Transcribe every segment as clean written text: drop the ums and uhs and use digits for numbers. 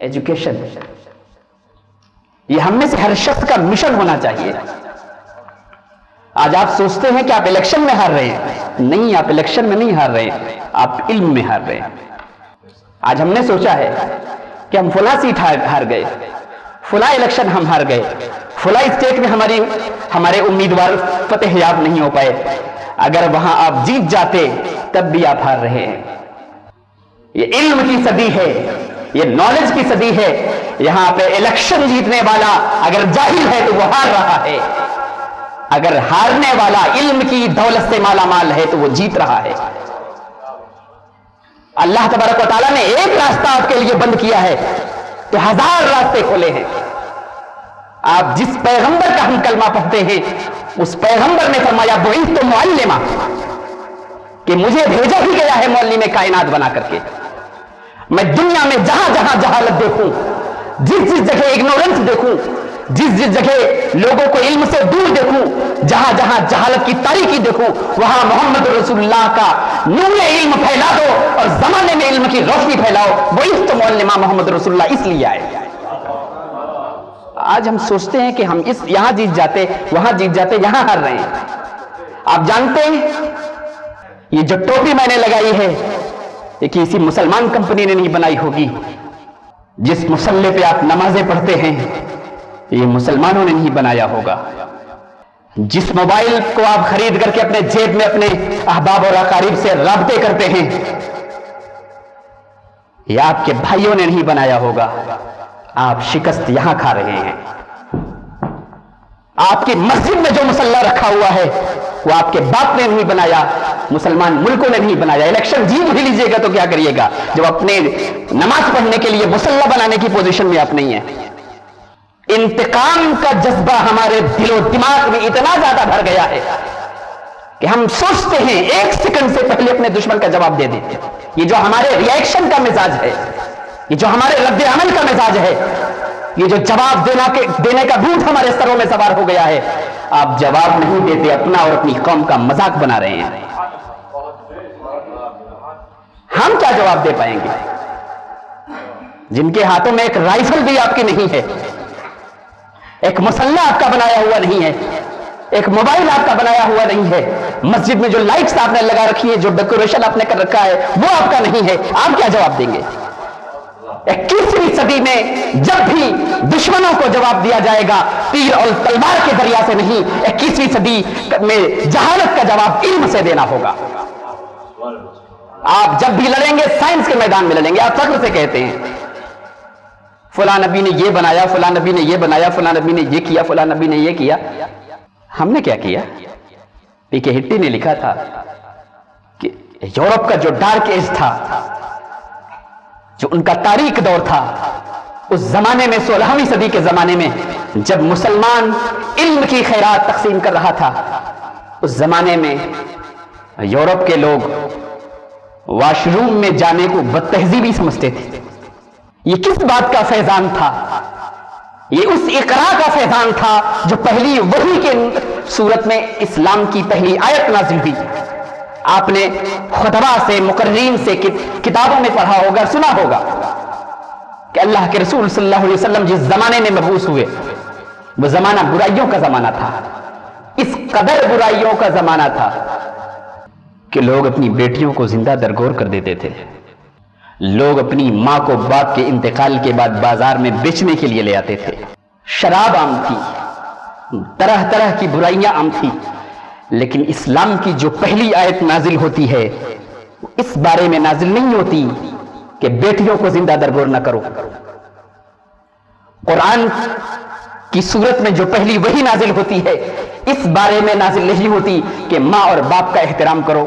Education, یہ ہم میں سے ہر شخص کا مشن ہونا چاہیے۔ آج آپ سوچتے ہیں کہ آپ الیکشن میں ہار رہے ہیں، نہیں، آپ الیکشن میں نہیں ہار رہے ہیں، آپ علم میں ہار رہے ہیں۔ آج ہم نے سوچا ہے کہ ہم فلاں سیٹ ہار گئے، فلاں الیکشن ہم ہار گئے، فلاں اسٹیٹ میں ہمارے امیدوار فتح یاب نہیں ہو پائے، اگر وہاں آپ جیت جاتے تب بھی آپ ہار رہے ہیں۔ یہ علم کی صدی ہے، یہ نالج کی صدی ہے، یہاں پہ الیکشن جیتنے والا اگر جاہل ہے تو وہ ہار رہا ہے، اگر ہارنے والا علم کی دولت سے مالا مال ہے تو وہ جیت رہا ہے۔ اللہ تبارک و تعالیٰ نے ایک راستہ آپ کے لیے بند کیا ہے تو ہزار راستے کھولے ہیں۔ آپ جس پیغمبر کا ہم کلمہ پڑھتے ہیں اس پیغمبر نے فرمایا بعثت معلما، کہ مجھے بھیجا ہی گیا ہے معلم کائنات بنا کر کے۔ میں دنیا میں جہاں جہاں جہالت دیکھوں، جس جس جگہ اگنورنس دیکھوں، جس جس جگہ لوگوں کو علم سے دور دیکھوں، جہاں جہاں جہالت کی تاریکی دیکھوں، وہاں محمد رسول اللہ کا نور علم پھیلا دو اور زمانے میں علم کی روشنی پھیلاؤ۔ بعثت معلما، محمد رسول اللہ اس لیے آئے۔ آج ہم سوچتے ہیں کہ ہم یہاں جیت جاتے، وہاں جیت جاتے، یہاں ہار رہے ہیں۔ آپ جانتے ہیں یہ جو ٹوپی میں نے لگائی ہے یہ کسی مسلمان کمپنی نے نہیں بنائی ہوگی، جس مصلی پہ آپ نمازیں پڑھتے ہیں یہ مسلمانوں نے نہیں بنایا ہوگا، جس موبائل کو آپ خرید کر کے اپنے جیب میں اپنے احباب اور اقارب سے رابطے کرتے ہیں یہ آپ کے بھائیوں نے نہیں بنایا ہوگا۔ آپ شکست یہاں کھا رہے ہیں۔ آپ کی مسجد میں جو مصلی رکھا ہوا ہے وہ آپ کے باپ نے نہیں بنایا، مسلمان ملکوں نے نہیں بنایا۔ الیکشن جیت بھی لیجئے گا تو کیا کریے گا جب اپنے نماز پڑھنے کے لیے مصلی بنانے کی پوزیشن میں آپ نہیں ہیں۔ انتقام کا جذبہ ہمارے دل و دماغ میں اتنا زیادہ بھر گیا ہے کہ ہم سوچتے ہیں ایک سیکنڈ سے پہلے اپنے دشمن کا جواب دے دیں۔ یہ جو ہمارے ریئیکشن کا مزاج ہے، یہ جو ہمارے رد عمل کا مزاج ہے، یہ جو جواب دینے کا بھوت ہمارے سروں میں سوار ہو گیا ہے، آپ جواب نہیں دیتے، اپنا اور اپنی قوم کا مذاق بنا رہے ہیں۔ ہم کیا جواب دے پائیں گے جن کے ہاتھوں میں ایک رائفل بھی آپ کی نہیں ہے، ایک مسلح آپ کا بنایا ہوا نہیں ہے، ایک موبائل آپ کا بنایا ہوا نہیں ہے، مسجد میں جو لائٹس آپ نے لگا رکھی ہے، جو ڈیکوریشن آپ نے کر رکھا ہے وہ آپ کا نہیں ہے، آپ کیا جواب دیں گے؟ 21ویں صدی میں جب بھی دشمنوں کو جواب دیا جائے گا تیر اور تلوار کے ذریعہ سے نہیں، 21ویں صدی میں جہالت کا جواب علم سے دینا ہوگا۔ آپ جب بھی لڑیں گے سائنس کے میدان میں لڑیں گے۔ آپ فخر سے کہتے ہیں فلاں نبی نے یہ بنایا، فلاں نبی نے یہ بنایا، فلاں نبی نے یہ کیا، فلاں نبی نے یہ کیا۔ ہم نے کیا کیا؟ پی کے ہٹی نے لکھا تھا کہ یورپ کا جو ڈارک ایج تھا، جو ان کا تاریک دور تھا، اس زمانے میں 16ویں صدی کے زمانے میں جب مسلمان علم کی خیرات تقسیم کر رہا تھا، اس زمانے میں یورپ کے لوگ واش روم میں جانے کو بد تہذیبی سمجھتے تھے۔ یہ کس بات کا فیضان تھا؟ یہ اس اقرا کا فیضان تھا جو پہلی وحی کے صورت میں اسلام کی پہلی آیت نازل ہوئی۔ آپ نے خطبہ سے، مقررین سے، کتابوں میں پڑھا ہوگا، سنا ہوگا کہ اللہ کے رسول صلی اللہ علیہ وسلم جس زمانے میں مبعوث ہوئے وہ زمانہ برائیوں کا زمانہ تھا، اس قدر برائیوں کا زمانہ تھا کہ لوگ اپنی بیٹیوں کو زندہ درگور کر دیتے تھے، لوگ اپنی ماں کو باپ کے انتقال کے بعد بازار میں بیچنے کے لیے لے آتے تھے، شراب عام تھی، طرح طرح کی برائیاں عام تھی، لیکن اسلام کی جو پہلی آیت نازل ہوتی ہے اس بارے میں نازل نہیں ہوتی کہ بیٹیوں کو زندہ درگور نہ کرو۔ قرآن کی صورت میں جو پہلی وحی نازل ہوتی ہے اس بارے میں نازل نہیں ہوتی کہ ماں اور باپ کا احترام کرو۔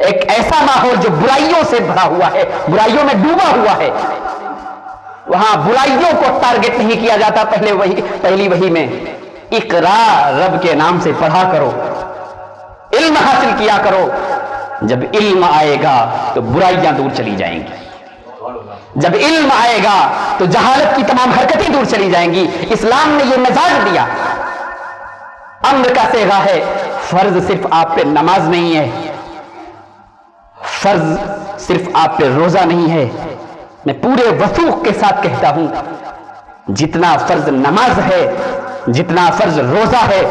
ایک ایسا ماحول جو برائیوں سے بھرا ہوا ہے، برائیوں میں ڈوبا ہوا ہے، وہاں برائیوں کو ٹارگٹ نہیں کیا جاتا۔ پہلی وحی میں اقرا، رب کے نام سے پڑھا کرو، علم حاصل کیا کرو، جب علم آئے گا تو برائیاں دور چلی جائیں گی، جب علم آئے گا تو جہالت کی تمام حرکتیں دور چلی جائیں گی۔ اسلام نے یہ مزاج دیا، امر کا صیغہ ہے، فرض صرف آپ پہ نماز نہیں ہے، فرض صرف آپ پہ روزہ نہیں ہے، میں پورے وثوق کے ساتھ کہتا ہوں، جتنا فرض نماز ہے، جتنا فرض روزہ ہے،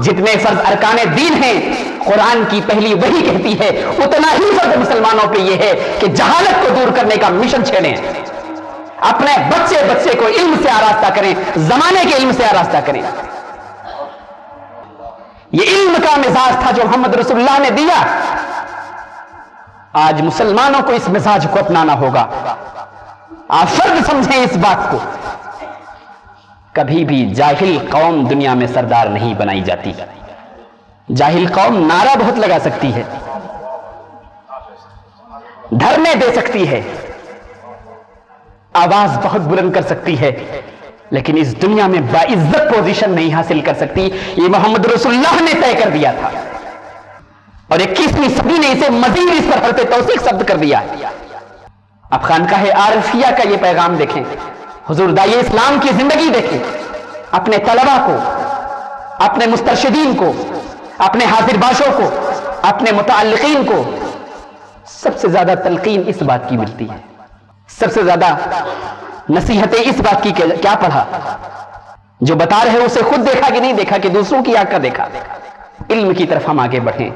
جتنے فرض ارکان دین ہیں، قرآن کی پہلی وحی کہتی ہے، اتنا ہی فرض مسلمانوں پہ یہ ہے کہ جہالت کو دور کرنے کا مشن چھیڑیں، اپنے بچے کو علم سے آراستہ کریں، زمانے کے علم سے آراستہ کریں۔ یہ علم کا مزاج تھا جو محمد رسول اللہ نے دیا، آج مسلمانوں کو اس مزاج کو اپنانا ہوگا۔ آپ فرض سمجھیں اس بات کو، کبھی بھی جاہل قوم دنیا میں سردار نہیں بنائی جاتی۔ جاہل قوم نعرہ بہت لگا سکتی ہے، دھرنے دے سکتی ہے، آواز بہت بلند کر سکتی ہے، لیکن اس دنیا میں باعزت پوزیشن نہیں حاصل کر سکتی۔ یہ محمد رسول اللہ نے طے کر دیا تھا، اور 21ویں صدی نے اسے مزید اس پر حرف توثیق ثبت کر دیا۔ اب خانقاہ عارفیہ کا یہ پیغام دیکھیں، حضور داعی اسلام کی زندگی دیکھیں، اپنے طلبہ کو، اپنے مسترشدین کو، اپنے حاضر باشوں کو، اپنے متعلقین کو سب سے زیادہ تلقین اس بات کی ملتی ہے، سب سے زیادہ نصیحتیں اس بات کی کیا پڑھا، جو بتا رہے اسے خود دیکھا کہ نہیں دیکھا، کہ دوسروں کی آنکھ کا دیکھا۔ علم کی طرف ہم آگے بڑھیں۔